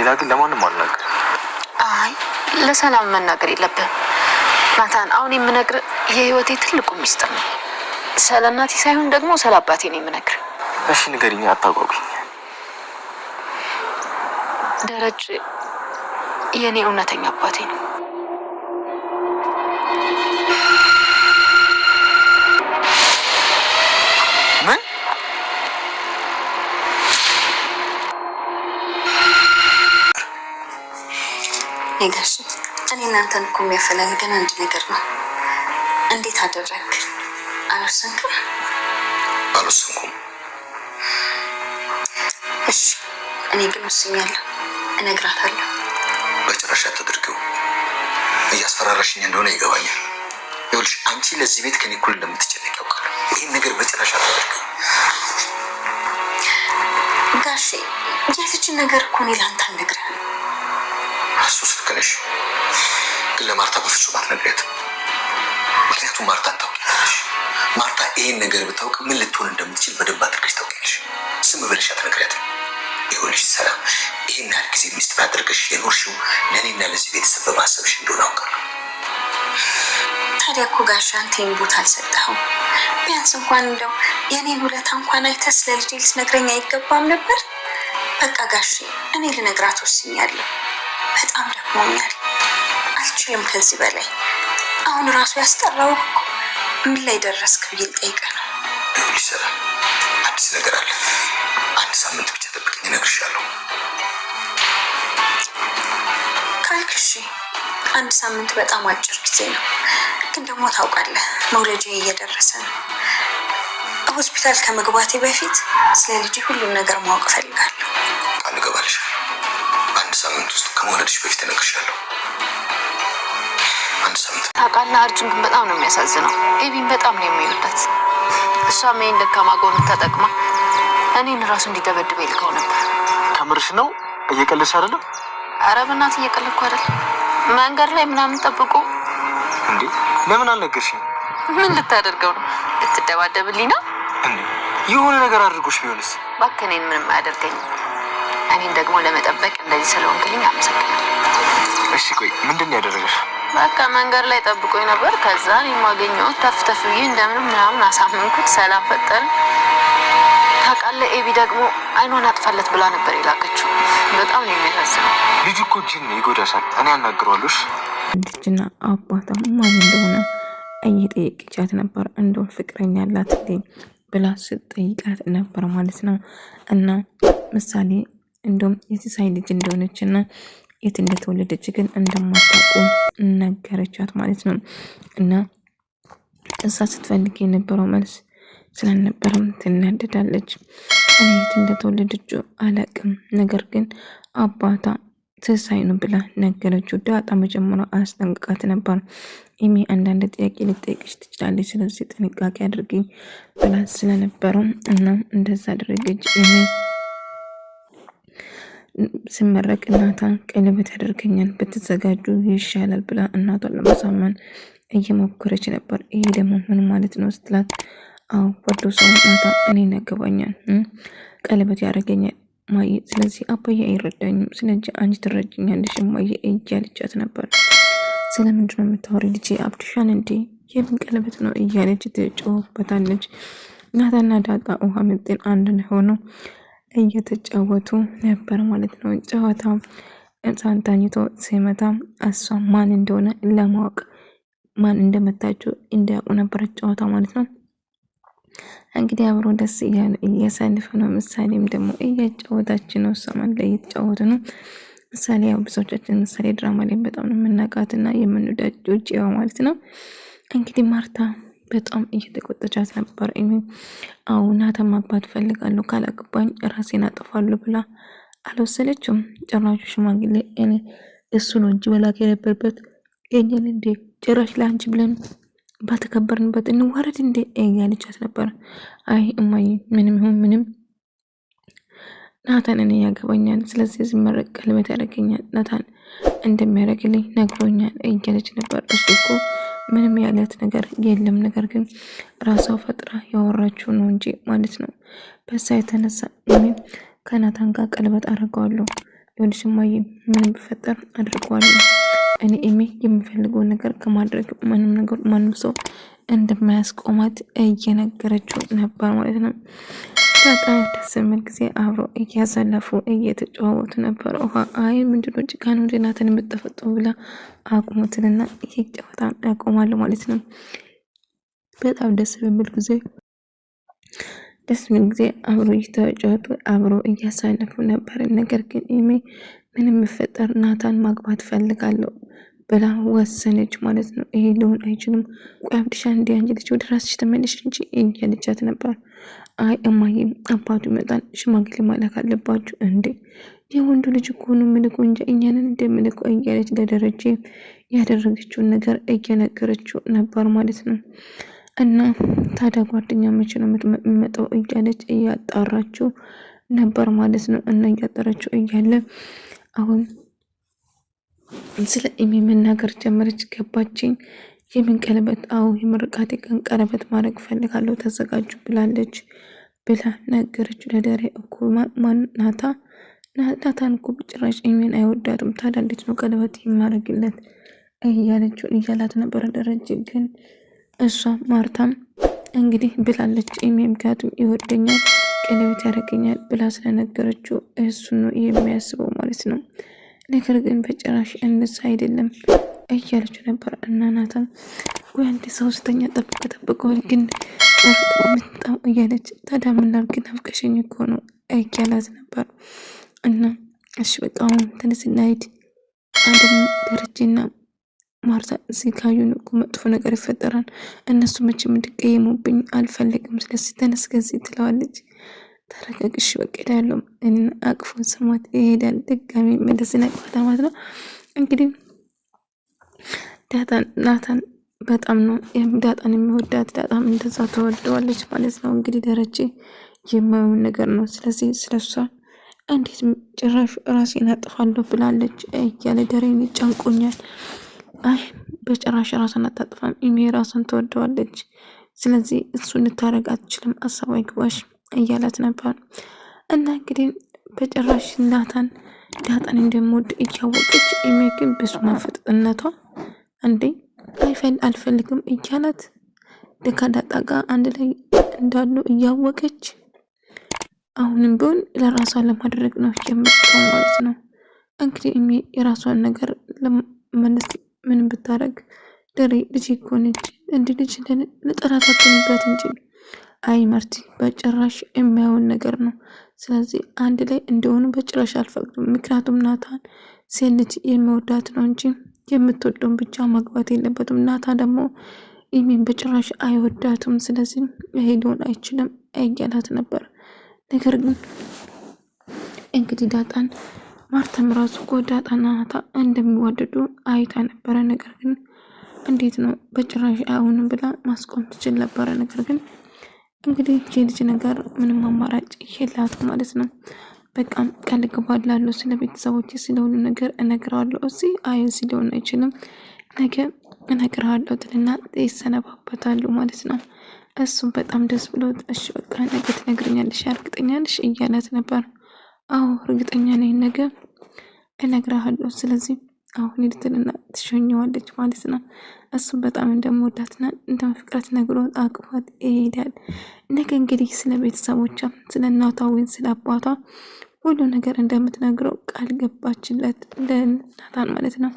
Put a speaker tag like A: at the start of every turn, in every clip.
A: ሌላ ግን ለማንም አልናገር።
B: አይ ለሰላም መናገር የለብህም ናታን። አሁን የምነግር የህይወቴ ትልቁ ሚስጥር ነው። ስለ እናቴ ሳይሆን ደግሞ ስለ አባቴ ነው የምነግር።
A: እሺ ንገሪኝ፣ አታጓጉኝ።
B: ደረጀ የኔ እውነተኛ አባቴ ነው።
A: ምን?
B: ይጋሽ እኔ እናንተን እኮ የሚያፈላልገን አንድ ነገር ነው። እንዴት አደረግ? አልወሰንክም?
C: አልወሰንኩም።
B: እሺ እኔ ግን ወስኛለሁ። እነግራታለሁ።
C: በጭራሽ አታድርጊው። እያስፈራራሽኝ እንደሆነ ይገባኛል። ይኸውልሽ አንቺ ለዚህ ቤት ከኔ እኩል እንደምትጨነቅ ያውቃለሁ። ይህን ነገር በጭራሽ አታድርጊው።
B: ጋሼ የዚችን ነገር እኮ እኔ ለአንተ አልነግርህም።
C: እሱስ ልክ ነሽ፣ ግን ለማርታ በፍጹም አትነግሪያትም። ምክንያቱም ማርታን ታውቂያለሽ። ማርታ ይህን ነገር ብታውቅ ምን ልትሆን እንደምትችል በደንብ አድርገሽ ታውቂያለሽ። ዝም ብለሽ አትነግሪያትም። ይኸውልሽ ሰላም፣ ይህን ያህል ጊዜ ሚስጥር አድርገሽ የኖርሽው ለእኔና ለዚህ ቤተሰብ በማሰብሽ እንደሆነ አውቃለሁ።
B: ታዲያ እኮ ጋሼ አንተ ይህን ቦታ አልሰጠኸውም። ቢያንስ እንኳን እንደው የእኔን ውለታ እንኳን አይተህ ስለ ልጄ ልትነግረኝ አይገባም ነበር? በቃ ጋሼ እኔ ልነግራት ወስኛለሁ። በጣም ደክሞኛል፣ አልችልም ከዚህ በላይ። አሁን ራሱ ያስጠራው እኮ ምን ላይ ደረስክ ብዬ ልጠይቅህ ነው።
C: ይኸውልሽ ሰላም፣ አዲስ ነገር አለ። አንድ ሳምንት ብቻ ጠብቂኝ፣ እነግርሻለሁ።
B: ካልክ እሺ። አንድ ሳምንት በጣም አጭር ጊዜ ነው፣ ግን ደግሞ ታውቃለህ መውለጃ እየደረሰ ነው። ሆስፒታል ከመግባቴ በፊት ስለ ልጄ ሁሉም ነገር ማወቅ እፈልጋለሁ።
C: ቃል እገባልሻለሁ። አንድ ሳምንት ውስጥ ከመውለድሽ በፊት እነግርሻለሁ። አንድ ሳምንት።
B: ታውቃለህ አርጁን ግን በጣም ነው የሚያሳዝነው። ኤቢን በጣም ነው የሚወዳት። እሷም ይሄን ደካማ ጎኑን ተጠቅማ እኔን ራሱ እንዲደበድብ ይልከው ነበር።
A: ከምርሽ ነው? እየቀለድሽ አይደለም?
B: ኧረ በእናትህ እየቀለድኩ አይደለም። መንገድ ላይ ምናምን ጠብቆ
A: እንዴ? ለምን አልነገርሽኝ?
B: ምን ልታደርገው ነው? ልትደባደብልኝ ነው
A: እንዴ? የሆነ ነገር አድርጎሽ ቢሆንስ?
B: እባክህ እኔን ምንም አያደርገኝም። እኔን ደግሞ ለመጠበቅ እንደዚህ ስለሆንክልኝ አመሰግናለሁ።
A: እሺ ቆይ ምንድን ነው ያደረገሽ?
B: በቃ መንገድ ላይ ጠብቆኝ ነበር። ከዛ እኔ የማገኘሁት ተፍተፍ ብዬ እንደምንም ምናምን አሳመንኩት። ሰላም ፈጠርን። ታውቃለህ ኤቢ ደግሞ አይኗን አጥፋለት ብላ ነበር የላከችው። በጣም ነው የሚያሳዝነው።
A: ልጁ እኮ ጅን ይጎዳሻል። እኔ አናግረዋለሁ።
D: ልጅና አባቷ ማን እንደሆነ እየጠየቀቻት ነበር። እንደው ፍቅረኛ አላት ብላ ስትጠይቃት ነበር ማለት ነው። እና ምሳሌ እንደውም የሲሳይ ልጅ እንደሆነች እና የት እንደተወለደች ግን እንደማታውቁ ነገረቻት ማለት ነው። እና እሷ ስትፈልግ የነበረው መልስ ስላልነበረም ትናደዳለች። እኔ የት እንደተወለደች አላውቅም፣ ነገር ግን አባቷ ሲሳይ ነው ብላ ነገረችው። ዳጣ መጀመሪያ አስጠንቅቃት ነበር። ኤሚ አንዳንድ ጥያቄ ልጠይቅሽ ትችላለች፣ ስለዚህ ጥንቃቄ አድርጊ ብላ ስለነበረው እና እንደዛ አደረገች። ኤሚ ስመረቅ እናቷን ቀለበት ያደርገኛል ብትዘጋጁ ይሻላል ብላ እናቷን ለማሳመን እየሞከረች ነበር። ይሄ ደግሞ ምን ማለት ነው ስትላት፣ አዎ ወዶ ሰው እናቷ እኔን ያገባኛል፣ ቀለበት ያደርገኛል ማየ፣ ስለዚህ አባዬ አይረዳኝም፣ ስለዚህ አንቺ ትረጅኛለሽ ማየ እያለቻት ነበር። ስለምንድን ነው የምታወሪ ልጄ? አብድሻን እንዴ? የምን ቀለበት ነው እያለች ትጮህበታለች። ናታና ዳጣ ውሃ ምጥን አንድ ሆነው እየተጫወቱ ነበር ማለት ነው። ጨዋታ ሳንታኝቶ ሲመታ እሷ ማን እንደሆነ ለማወቅ ማን እንደመታቸው እንዲያውቁ ነበር ጨዋታ ማለት ነው። እንግዲህ አብሮ ደስ እያሳልፈ ነው። ምሳሌም ደግሞ እያጫወታች ነው። እሷም ላይ እየተጫወቱ ነው። ምሳሌ ያው ብዙዎቻችን ምሳሌ ድራማ ላይ በጣም ነው የምናውቃትና የምንወዳቸው ጭዋ ማለት ነው። እንግዲህ ማርታ በጣም እየተቆጣቻት ነበር። አሁን ናታን ማግባት ፈልጋለሁ፣ ካላገባኝ ራሴን አጠፋለሁ ብላ አልወሰለችም። ጭራሹ ሽማግሌ እኔ እሱ ነው እንጂ መላክ የነበረበት የኛን እንዴ ጭራሽ ለአንቺ ብለን ባተከበርንበት እንዋረድ እንዴ እያለቻት ነበር። አይ እማዬ ምንም ይሁን ምንም ናታን እኔ ያገባኛል፣ ስለዚህ ዝመረቅ ቀለበት ያደርገኛል፣ ናታን እንደሚያደርግልኝ ነግሮኛል እያለች ነበር። እሱ እኮ ምንም ያለት ነገር የለም፣ ነገር ግን ራሷ ፈጥራ ያወራችው ነው እንጂ ማለት ነው። በዛ የተነሳ እኔ ከናታን ጋር ቀለበት አደርገዋለሁ፣ የወንድሽማዬ ምንም ቢፈጠር አድርገዋለሁ። እኔ ኤሚ የምፈልገው ነገር ከማድረግ ማንም ሰው እንደማያስቆማት እየነገረችው ነበር ማለት ነው። በጣም ደስ የሚል ጊዜ አብሮ እያሳለፉ እየተጫወቱ ነበር። ውሃ አይ ምንድነው ጭቃ ነው እንደ ናታን የምትጠፈጠው ብላ አቁሙትንና ይሄ ጨዋታ ያቆማሉ ማለት ነው። በጣም ደስ የሚል ጊዜ አብሮ እየተጫወቱ አብሮ እያሳለፉ ነበር። ነገር ግን ኤሚ ምንም የሚፈጠር ናታን ማግባት ፈልጋለሁ ብላ ወሰነች ማለት ነው። ይሄ ሊሆን አይችልም፣ ቆይ አብድሻ እንዲ አንጅልች ወደ ራስሽ ተመለሽ እንጂ እያለቻት ነበር። አይ እማዬ አባቱ ይመጣል፣ ሽማግሌ ማላክ አለባችሁ እንዴ የወንዱ ልጅ እኮ ነው ምልኮ እንጂ እኛንን እንደምልኮ እያለች ለደረጀ ያደረገችውን ነገር እየነገረችው ነበር ማለት ነው። እና ታዲያ ጓደኛ መቼ ነው የምትመጣው እያለች እያጣራችው ነበር ማለት ነው። እና እያጣራችው እያለ አሁን ስለ ኤሚ መናገር ጀመረች። ገባችኝ። የምን ቀለበት? አዎ የምርቃቴ ቀን ቀለበት ማድረግ ፈልጋለሁ ተዘጋጁ ብላለች ብላ ነገረችው ለደሬ። እኮ ማን ናታን እኮ በጭራሽ ኤሚን አይወዳትም። ታዲያ እንዴት ነው ቀለበት የማደርግለት እያለችው እያላት ነበረ ደረጀ። ግን እሷ ማርታም እንግዲህ ብላለች ኤሚ ምክንያቱም ይወደኛል ቀለበት ያደርገኛል ብላ ስለነገረችው እሱ ነው የሚያስበው ማለት ነው። ነገር ግን በጭራሽ እንደዛ አይደለም እያለችው ነበር። እና ናታን ወይ አንድ ሰው ስተኛ ጠብቀው ግን መጣው እያለች ታዲያ ምን ላድርግ ናፍቀሽኝ እኮ ነው እያላት ነበር። እና እሺ በቃ አሁን ተነስና ሂድ፣ አንድም ደረጀና ማርታ እዚህ ካዩን እኮ መጥፎ ነገር ይፈጠራል፣ እነሱ መቼም እንዲቀየሙብኝ አልፈልግም፣ ስለዚህ ተነስ ከዚህ ትለዋለች። ተረጋግሽ በቃ ሄዳለሁ እና አቅፎን ስሟት ይሄዳል። ድጋሚ እንደዚህ ነቅፋታ ማለት ነው። እንግዲህ ናታን በጣም ነው ዳጣን የሚወዳት፣ ዳጣም እንደዛ ተወደዋለች ማለት ነው። እንግዲህ ደረጀ የማየውን ነገር ነው። ስለዚህ ስለሷ እንዴት ጭራሽ ራሴን አጥፋለሁ ብላለች እያለ ደሬን ይጨንቆኛል። አይ በጭራሽ ራሷን አታጥፋም፣ ኢሜ ራሷን ተወደዋለች። ስለዚህ እሱ ልታረግ አትችልም፣ አሳብ አይግባሽ እያላት ነበር። እና እንግዲህ በጭራሽ ናታን ዳጣን እንደምወድ እያወቀች ኢሜ ግን በሱና ፍጥነቷ እንዴ አልፈልግም እያላት ከዳጣ ጋር አንድ ላይ እንዳሉ እያወቀች አሁንም ቢሆን ለራሷ ለማድረግ ነው የምትጠው ማለት ነው። እንግዲህ ኢሜ የራሷን ነገር ለመመለስ ምንም ብታረግ ደሬ ልጅ እኮ ነች እንዲ ልጅ ለጠራታችንበት እንጂ አይ ማርቲ በጭራሽ የሚያውን ነገር ነው። ስለዚህ አንድ ላይ እንደሆኑ በጭራሽ አልፈቅድም። ምክንያቱም ናታን ሴት ልጅ የሚወዳት ነው እንጂ የምትወደውን ብቻ ማግባት የለበትም። ናታ ደግሞ ኢሜን በጭራሽ አይወዳትም። ስለዚህ ይሄ ሊሆን አይችልም እያላት ነበር። ነገር ግን እንግዲህ ዳጣን ማርታም ራሱ እኮ ዳጣና ናታ እንደሚዋደዱ አይታ ነበረ። ነገር ግን እንዴት ነው በጭራሽ አይሆንም ብላ ማስቆም ትችል ነበረ። ነገር ግን እንግዲህ የልጅ ነገር ምንም አማራጭ የላትም ማለት ነው። በቃም ቃል እገባላለሁ ስለ ቤተሰቦቼ ስለሆኑ ነገር እነግረዋለሁ። እዚህ እዚህ ሊሆን አይችልም ነገ እነግረዋለሁ ትልና ይሰነባበታሉ ማለት ነው። እሱም በጣም ደስ ብሎት እሺ በቃ ነገ ትነግረኛለሽ እርግጠኛ ነሽ እያላት ነበር። አዎ እርግጠኛ ነኝ ነገ እነግረዋለሁ። ስለዚህ አሁን ሄድትና ትሸኘዋለች ማለት ነው። እሱም በጣም እንደምወዳትና እንደምፍቅራት ነግሮ አቅፏት ይሄዳል። ነገ እንግዲህ ስለ ቤተሰቦቿ ስለ እናቷ ወይም ስለ አባቷ ሁሉ ነገር እንደምትነግረው ቃል ገባችለት ለናታን ማለት ነው።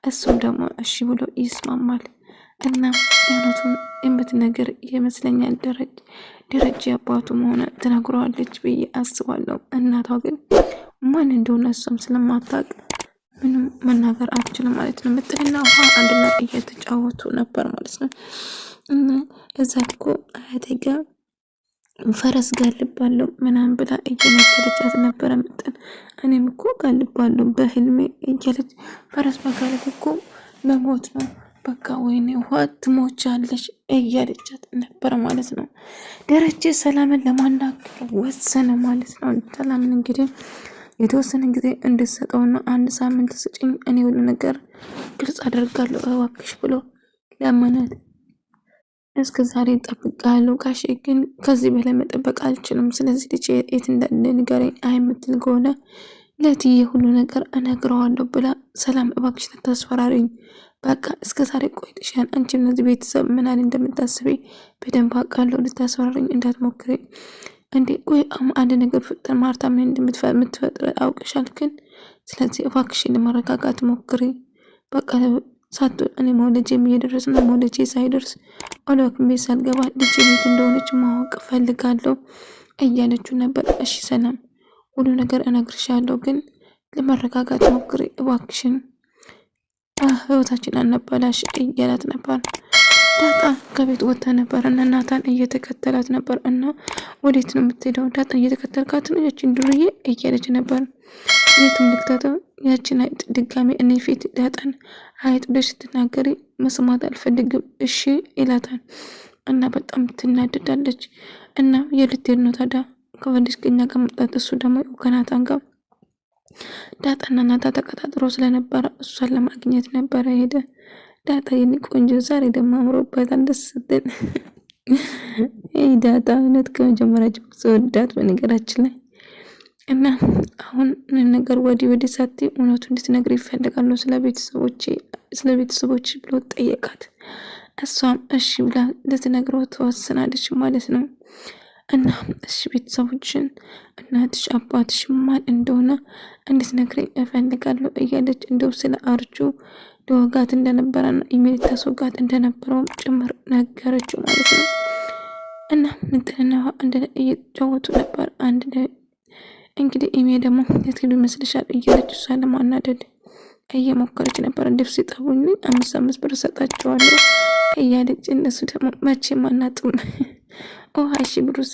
D: እሱም ደግሞ እሺ ብሎ ይስማማል። እና እውነቱን የምትነግር ይመስለኛል ደረጀ አባቱ መሆነ ትነግረዋለች ብዬ አስባለሁ። እናቷ ግን ማን እንደሆነ እሷም ስለማታውቅ ምንም መናገር አትችልም ማለት ነው። ምጥልና ውሃ አንድ ላይ እየተጫወቱ ነበር ማለት ነው። እና እዛ እኮ አያቴጋ ፈረስ ጋልባለሁ ምናምን ብላ እየነገረቻት ነበረ። ምጥን እኔም እኮ ጋልባለሁ በህልሜ እያለች ፈረስ መጋለብ እኮ መሞት ነው በቃ ወይኔ ውሃ ትሞቻለሽ እያለቻት ነበር ማለት ነው። ደረጀ ሰላምን ለማናገር ወሰነ ማለት ነው። ሰላምን እንግዲህ የተወሰነ ጊዜ እንድትሰጠውና 1 ሳምንት ስጭኝ እኔ ሁሉ ነገር ግልጽ አደርጋለሁ እባክሽ ብሎ ለማናት እስከ ዛሬ ጠብቃለሁ ጋሼ፣ ግን ከዚህ በላይ መጠበቅ አልችልም። ስለዚህ ልጅ የት እንዳለ ንገረኝ። አይምትል ከሆነ ለትዬ ሁሉ ነገር እነግረዋለሁ ብላ ሰላም እባክሽ ታስፈራሪኝ፣ በቃ እስከ ዛሬ ቆይተሻል። አንቺ እነዚህ ቤተሰብ ምን ያህል እንደምታስቢ በደንብ አውቃለሁ። ልታስፈራሪኝ እንዳትሞክሪ። እንዴ ቆይ አንድ ነገር ፍጠር ማርታ ምን እንደምትፈጥር አውቅሻል። ግን ስለዚህ እባክሽን ለማረጋጋት ሞክሪ። በቃ ሳቱ እኔ መውለጄም እየደረስ ነው። መውለጄ ሳይደርስ ወደ ሐኪም ቤት ሳልገባ ልጄ ቤት እንደሆነች ማወቅ ፈልጋለሁ እያለችው ነበር። እሺ ሰላም ሁሉ ነገር እነግርሻለሁ፣ ግን ለመረጋጋት ሞክሪ እባክሽን፣ ህይወታችን አናበላሽ እያላት ነበር። ዳጣ ከቤት ወጥታ ነበር እና ናታን እየተከተላት ነበር። እና ወዴት ነው የምትሄደው? ዳጣን እየተከተልካት ነው ያችን ዱርዬ እያለች ነበር። የትም ልክታተው ያችን አይጥ ድጋሜ እኔ ፊት ዳጣን አይጥ ብለሽ ስትናገሪ መስማት አልፈልግም እሺ ይላታል። እና በጣም ትናደዳለች። እና የልትሄድ ነው ታዲያ ከወንድስ ገኛ ከመጣት እሱ ደግሞ ከናታን ጋር ዳጣና ናታ ተቀጣጥሮ ስለነበረ እሷን ለማግኘት ነበረ ሄደ። ዳጣ የኔ ቆንጆ ዛሬ ደግሞ አምሮባታል ደስ ስትል። ዳጣ እውነት ከመጀመሪያ ጀምሮ ስወዳት በነገራችን ላይ እና አሁን ነገር ወዲህ ሳቲ እውነቱ እንድትነግር ይፈልጋሉ ስለ ቤተሰቦች ብሎ ጠየቃት። እሷም እሺ ብላ ልትነግረው ተወስናለች ማለት ነው። እና እሺ ቤተሰቦችን እናትሽ አባትሽ ማን እንደሆነ እንድትነግረኝ እፈልጋለሁ እያለች እንደው ስለ አርጁ ለወጋት እንደነበረና ኢሜል ታስወጋት እንደነበረውም ጭምር ነገረችው ማለት ነው። እና ምንጥልና አንድ ላይ እየተጫወቱ ነበር። አንድ ላይ እንግዲህ ኢሜል ደግሞ የትሉ ይመስልሻል እያለች እሷ ለማናደድ እየሞከረች ነበር። ልብስ ይጠቡልኝ 5 ብር ሰጣቸዋለሁ እያለች እነሱ ደግሞ መቼም አናጥም ውሃ ብሩስ